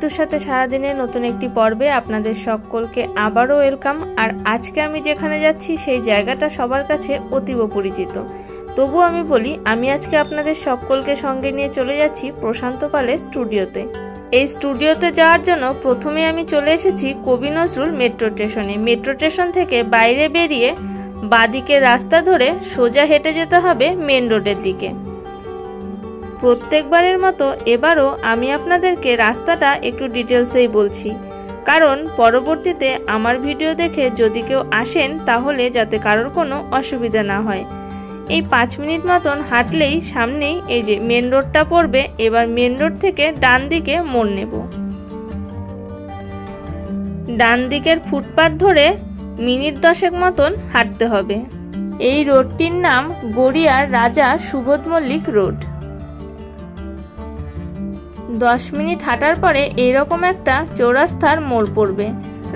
বন্ধুর সাথে সারাদিনের নতুন একটি পর্বে আপনাদের সকলকে আবারও ওয়েলকাম। আর আজকে আমি যেখানে যাচ্ছি সেই জায়গাটা সবার কাছে অতীব পরিচিত, তবু আমি বলি আমি আজকে আপনাদের সকলকে সঙ্গে নিয়ে চলে যাচ্ছি প্রশান্ত পালের স্টুডিওতে। এই স্টুডিওতে যাওয়ার জন্য প্রথমে আমি চলে এসেছি কবি নজরুল মেট্রো স্টেশনে। মেট্রো স্টেশন থেকে বাইরে বেরিয়ে বাঁদিকের রাস্তা ধরে সোজা হেঁটে যেতে হবে মেন রোডের দিকে। প্রত্যেকবারের মতো এবারও আমি আপনাদেরকে রাস্তাটা একটু ডিটেলসেই বলছি, কারণ পরবর্তীতে আমার ভিডিও দেখে যদি কেউ আসেন তাহলে যাতে কারোর কোনো অসুবিধা না হয়। এই 5 মিনিট মতন হাঁটলেই সামনেই এই যে মেন রোডটা পড়বে। এবার মেন রোড থেকে ডান দিকে মোড় নেব। ডান দিকের ফুটপাত ধরে মিনিট 10 মতন হাঁটতে হবে। এই রোডটির নাম গড়িয়ার রাজা সুবোধ মল্লিক রোড। 10 মিনিট হাঁটার পরে এইরকম একটা চৌরাস্তার মোড় পড়বে।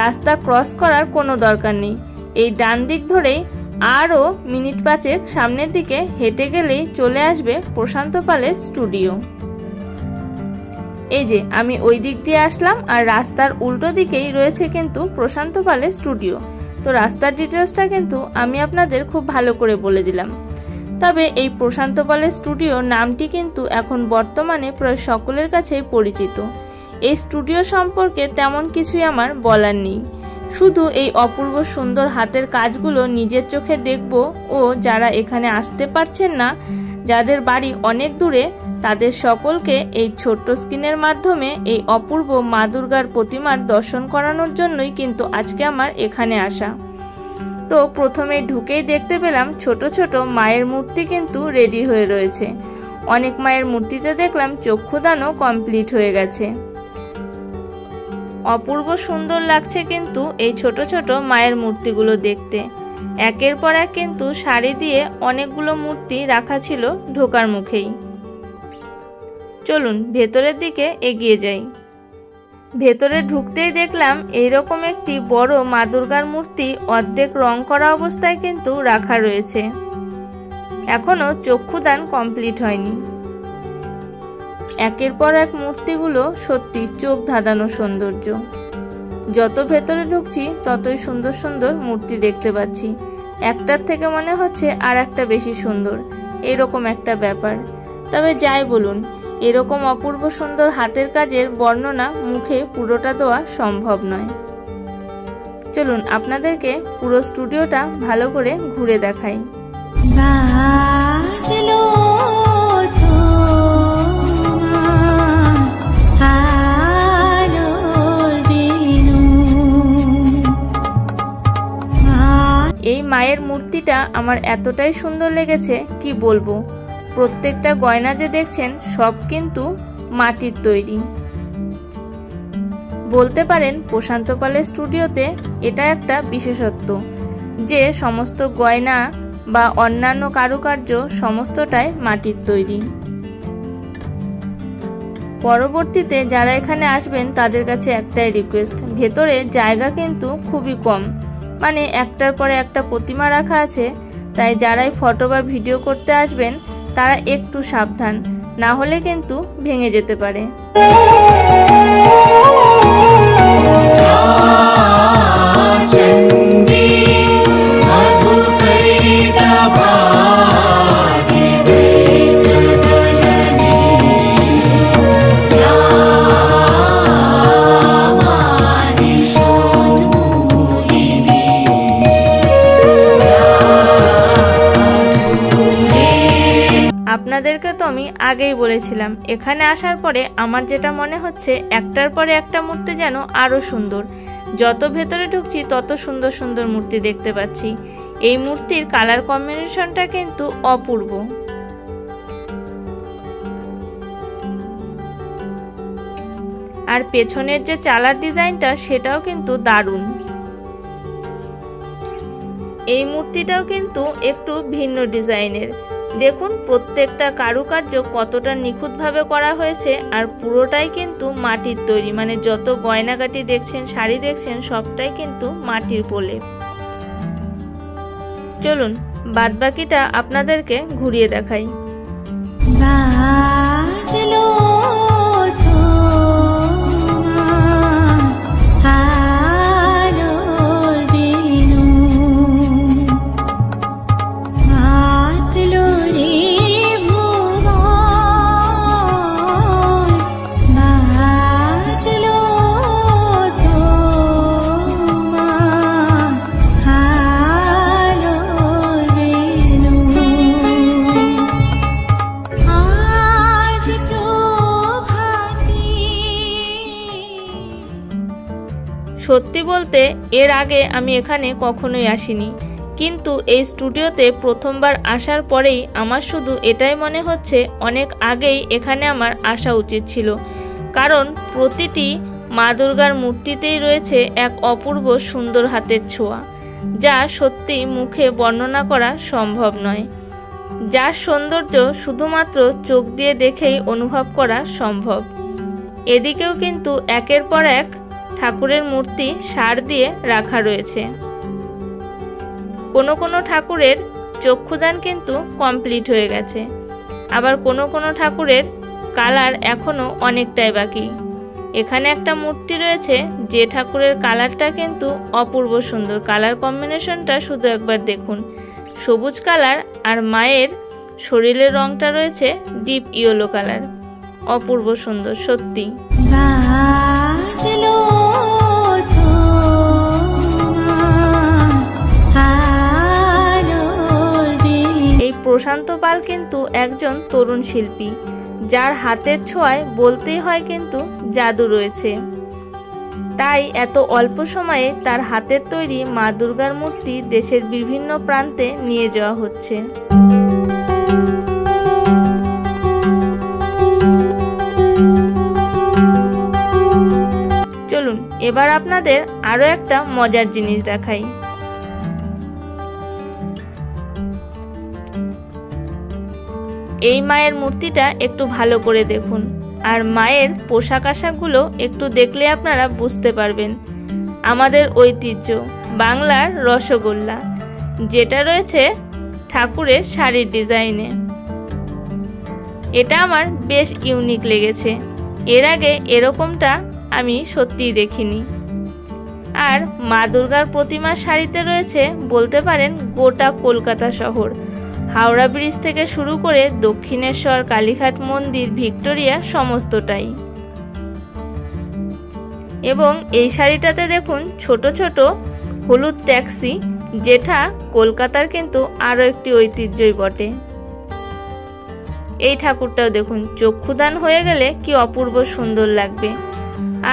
রাস্তা ক্রস করার কোনো দরকার নেই, এই ডান দিক ধরেই আরও মিনিট 5 সামনের দিকে হেঁটে গেলেই চলে আসবে প্রশান্ত পালের স্টুডিও। এই যে আমি ওই দিক দিয়ে আসলাম, আর রাস্তার উল্টো দিকেই রয়েছে কিন্তু প্রশান্ত পালের স্টুডিও। তো রাস্তার ডিটেলসটা কিন্তু আমি আপনাদের খুব ভালো করে বলে দিলাম। তবে এই প্রশান্ত পালের স্টুডিও নামটি কিন্তু এখন বর্তমানে প্রায় সকলের কাছেই পরিচিত। এই স্টুডিও সম্পর্কে তেমন কিছুই আমার বলার নেই, শুধু এই অপূর্ব সুন্দর হাতের কাজগুলো নিজের চোখে দেখব। ও যারা এখানে আসতে পারছেন না, যাদের বাড়ি অনেক দূরে, তাদের সকলকে এই ছোট্ট স্ক্রিনের মাধ্যমে এই অপূর্ব মা দুর্গার প্রতিমার দর্শন করানোর জন্যই কিন্তু আজকে আমার এখানে আসা। তো প্রথমে ঢুকেই দেখতে পেলাম ছোট ছোট মায়ের মূর্তি কিন্তু রেডি হয়ে রয়েছে। অনেক মায়ের মূর্তিতে দেখলাম চক্ষুদানও কমপ্লিট হয়ে গেছে। অপূর্ব সুন্দর লাগছে কিন্তু এই ছোট ছোট মায়ের মূর্তিগুলো দেখতে। একের পর এক কিন্তু শাড়ি দিয়ে অনেকগুলো মূর্তি রাখা ছিল ঢোকার মুখেই। চলুন ভেতরের দিকে এগিয়ে যাই। ভেতরে ঢুকতেই দেখলাম এইরকম একটি বড় মা দুর্গার মূর্তি অর্ধেক রং করা অবস্থায় কিন্তু রাখা রয়েছে, এখনো চক্ষুদান কমপ্লিট হয়নি। একের পর এক মূর্তিগুলো সত্যি চোখ ধাঁধানো সৌন্দর্য। যত ভেতরে ঢুকছি ততই সুন্দর সুন্দর মূর্তি দেখতে পাচ্ছি, একটার থেকে মনে হচ্ছে আর একটা বেশি সুন্দর, এরকম একটা ব্যাপার। তবে যাই বলুন, এরকম অপূর্ব সুন্দর হাতের কাজের বর্ণনা মুখে পুরোটা দেওয়া সম্ভব নয়। চলুন আপনাদেরকে পুরো স্টুডিওটা ভালো করে ঘুরে দেখাই। এই মায়ের মূর্তিটা আমার এতটাই সুন্দর লেগেছে কি বলবো। প্রত্যেকটা গয়না যে দেখছেন সব কিন্তু মাটির তৈরি। বলতে পারেন প্রশান্ত পালের স্টুডিওতে এটা একটা বিশেষত্ব যে সমস্ত গয়না বা অন্যান্য কারুকার্য সমস্তটাই মাটির তৈরি। পরবর্তীতে যারা এখানে আসবেন তাদের কাছে একটাই রিকোয়েস্ট, ভেতরে জায়গা কিন্তু খুবই কম, মানে একটার পরে একটা প্রতিমা রাখা আছে। তাই যারাই ফটো বা ভিডিও করতে আসবেন তারা একটু সাবধান, না হলে কিন্তু ভেঙে যেতে পারে। আপনাদেরকে তো আমি আগেই বলেছিলাম, এখানে আসার পরে আমার যেটা মনে হচ্ছে একটার পরে একটা মূর্তি যেন আরো সুন্দর। যত ভেতরে ঢুকছি তত সুন্দর সুন্দর মূর্তি দেখতে পাচ্ছি। এই মূর্তির কালার কম্বিনেশনটা কিন্তু অপূর্ব। আর পেছনের যে চালার ডিজাইনটা সেটাও কিন্তু দারুণ। এই মূর্তিটাও কিন্তু একটু ভিন্ন ডিজাইনের। দেখুন প্রত্যেকটা কারুকার্য কতটা নিখুঁতভাবে করা হয়েছে, আর পুরোটাই কিন্তু মাটির তৈরি। মানে যত গয়নাগাটি দেখছেন, শাড়ি দেখছেন, সবটাই কিন্তু মাটির প্রলেপ। চলুন বাদবাকিটা আপনাদেরকে ঘুরিয়ে দেখাই। সত্যি বলতে এর আগে আমি এখানে কখনোই আসিনি, কিন্তু এই স্টুডিওতে প্রথমবার আসার পরেই আমার শুধু এটাই মনে হচ্ছে অনেক আগেই এখানে আমার আসা উচিত ছিল, কারণ প্রতিটি মা দুর্গার মূর্তিতেই রয়েছে এক অপূর্ব সুন্দর হাতের ছোঁয়া, যা সত্যি মুখে বর্ণনা করা সম্ভব নয়, যার সৌন্দর্য শুধুমাত্র চোখ দিয়ে দেখেই অনুভব করা সম্ভব। এদিকেও কিন্তু একের পর এক ঠাকুরের মূর্তি সার দিয়ে রাখা রয়েছে। কোনো কোনো ঠাকুরের চক্ষুদান কিন্তু কমপ্লিট হয়ে গেছে, আবার কোনো কোনো ঠাকুরের কালার এখনো অনেকটাই বাকি। এখানে একটা মূর্তি রয়েছে যে ঠাকুরের কালারটা কিন্তু অপূর্ব সুন্দর, কালার কম্বিনেশনটা শুধু একবার দেখুন, সবুজ কালার আর মায়ের শরীরের রংটা রয়েছে ডিপ ইয়েলো কালার, অপূর্ব সুন্দর সত্যি। এই প্রশান্ত পাল কিন্তু একজন তরুণ শিল্পী, যার হাতের ছোঁয়ায় বলতেই হয় কিন্তু জাদু রয়েছে। তাই এত অল্প সময়ে তার হাতের তৈরি মা দুর্গার মূর্তি দেশের বিভিন্ন প্রান্তে নিয়ে যাওয়া হচ্ছে। চলুন এবার আপনাদের আরো একটা মজার জিনিস দেখাই। এই মায়ের মূর্তিটা একটু ভালো করে দেখুন, আর মায়ের পোশাক আশাকগুলো একটু দেখলে আপনারা বুঝতে পারবেন আমাদের ঐতিহ্য বাংলার রসগোল্লা, যেটা রয়েছে ঠাকুরের শাড়ির ডিজাইনে। এটা আমার বেশ ইউনিক লেগেছে, এর আগে এরকমটা আমি সত্যিই দেখিনি। আর মা দুর্গার প্রতিমার শাড়িতে রয়েছে বলতে পারেন গোটা কলকাতা শহর, হাওড়া ব্রিজ থেকে শুরু করে দক্ষিণেশ্বর, কালীঘাট মন্দির, ভিক্টোরিয়া সমস্তটাই। এবং এই শাড়িটাতে দেখুন ছোট ছোট হলুদ ট্যাক্সি, যেটা কলকাতার কিন্তু আরো একটি ঐতিহ্যই বটে। এই ঠাকুরটাও দেখুন, চক্ষুদান হয়ে গেলে কি অপূর্ব সুন্দর লাগবে।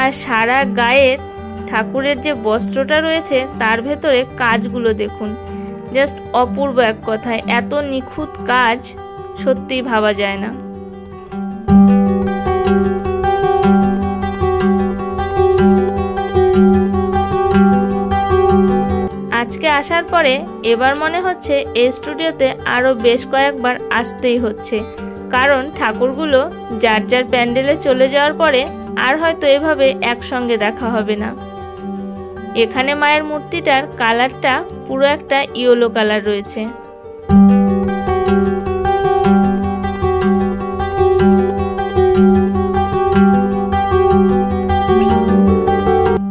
আর সারা গায়ের ঠাকুরের যে বস্ত্রটা রয়েছে তার ভেতরে কাজগুলো দেখুন, জাস্ট অপূর্ব এক কথায়, এত নিখুঁত কাজ সত্যিই ভাবা যায় না। আজকে আসার পরে এবার মনে হচ্ছে এই স্টুডিওতে আরো বেশ কয়েকবার আসতেই হচ্ছে, কারণ ঠাকুরগুলো যার যার প্যান্ডেলে চলে যাওয়ার পরে আর হয়তো এভাবে একসঙ্গে দেখা হবে না। এখানে মায়ের মূর্তিটার কালারটা পুরো একটা ইয়েলো কালার রয়েছে।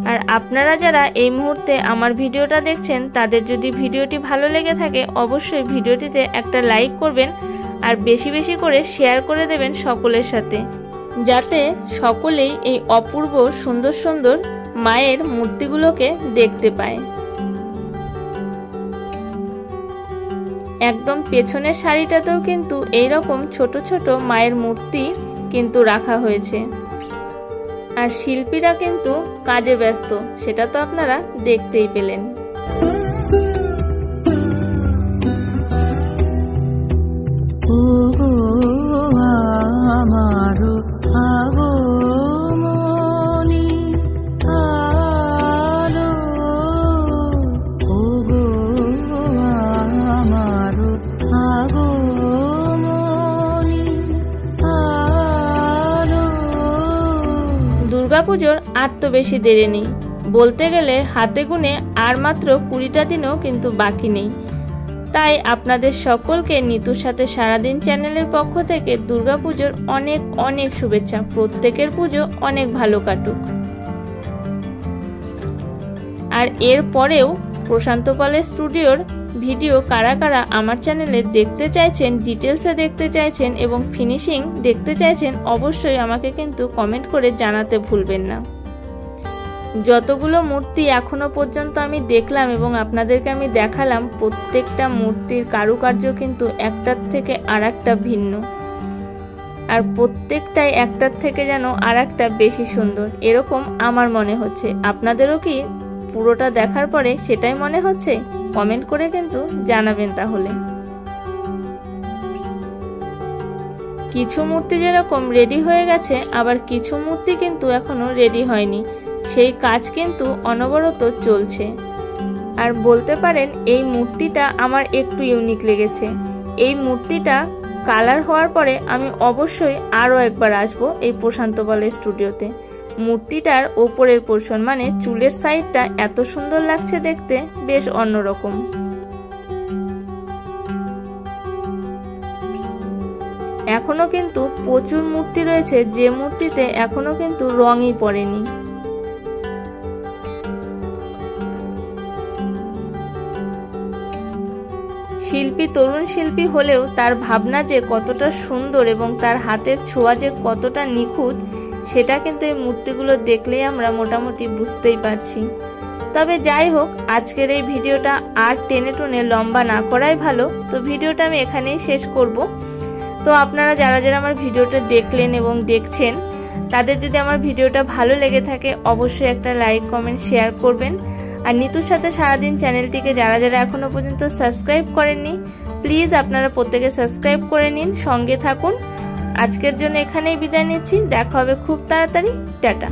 আর আপনারা যারা এই মুহূর্তে আমার ভিডিওটা দেখছেন, তাদের যদি ভিডিওটি ভালো লেগে থাকে অবশ্যই ভিডিওটিতে একটা লাইক করবেন, আর বেশি বেশি করে শেয়ার করে দেবেন সকলের সাথে, যাতে সকলেই এই অপূর্ব সুন্দর সুন্দর মায়ের মূর্তিগুলোকে দেখতে পায়। একদম পেছনের শাড়িটাতেও কিন্তু এইরকম ছোট ছোট মায়ের মূর্তি কিন্তু রাখা হয়েছে। আর শিল্পীরা কিন্তু কাজে ব্যস্ত, সেটা তো আপনারা দেখতেই পেলেন। দুর্গাপুজোর আর তো বেশি দেরি নেই, বলতে গেলে হাতে গুনে আর মাত্র 20টা দিনও কিন্তু বাকি নেই। তাই আপনাদের সকলকে নিতুর সাথে সারাদিন চ্যানেলের পক্ষ থেকে দুর্গাপুজোর অনেক অনেক শুভেচ্ছা। প্রত্যেকের পুজো অনেক ভালো কাটুক। আর এর পরেও প্রশান্ত পালের স্টুডিওর ভিডিও কারা কারা আমার চ্যানেলে দেখতে চাইছেন, ডিটেলসে দেখতে চাইছেন এবং ফিনিশিং দেখতে চাইছেন, অবশ্যই আমাকে কিন্তু কমেন্ট করে জানাতে ভুলবেন না। যতগুলো মূর্তি এখনো পর্যন্ত আমি দেখলাম এবং আপনাদেরকে আমি দেখালাম, প্রত্যেকটা মূর্তির কারুকার্য কিন্তু একটার থেকে আরেকটা ভিন্ন, আর প্রত্যেকটাই একটার থেকে যেন আরেকটা বেশি সুন্দর, এরকম আমার মনে হচ্ছে। আপনাদেরও কি পুরোটা দেখার পরে সেটাই মনে হচ্ছে? কমেন্ট করে কিন্তু জানাবেন তাহলে। কিছু মূর্তি যেরকম রেডি হয়ে গেছে, আবার কিছু মূর্তি কিন্তু এখনো রেডি হয়নি, সেই কাজ কিন্তু অনবরত চলছে। আর বলতে পারেন এই মূর্তিটা আমার একটু ইউনিক লেগেছে। এই মূর্তিটা কালার হওয়ার পরে আমি অবশ্যই আরও একবার আসব এই প্রশান্ত পালের স্টুডিওতে। মূর্তিটার ওপরের পোর্শন মানে চুলের সাইডটা এত সুন্দর লাগছে দেখতে, বেশ অন্যরকম। এখনো কিন্তু প্রচুর মূর্তি রয়েছে, যে মূর্তিতে এখনো কিন্তু রঙই পড়েনি। শিল্পী তরুণ শিল্পী হলেও তার ভাবনা যে কতটা সুন্দর এবং তার হাতের ছোঁয়া যে কতটা নিখুঁত, সেটা কিন্তু এই মূর্তিগুলো দেখলেই আমরা মোটামুটি বুঝতেই পারছি। তবে যাই হোক, আজকের এই ভিডিওটা আর টেনে টুনে লম্বা না করাই ভালো। তো ভিডিওটা আমি এখানেই শেষ করব। তো আপনারা যারা যারা আমার ভিডিওটা দেখলেন এবং দেখছেন, তাদের যদি আমার ভিডিওটা ভালো লেগে থাকে অবশ্যই একটা লাইক কমেন্ট শেয়ার করবেন। আর নিতুর সাথে সারাদিন চ্যানেলটিকে যারা যারা এখনো পর্যন্ত সাবস্ক্রাইব করেননি, প্লিজ আপনারা প্রত্যেকে সাবস্ক্রাইব করে নিন, সঙ্গে থাকুন। আজকের জন্য এখানেই বিদায় নিচ্ছি, দেখা হবে খুব তাড়াতাড়ি। টাটা।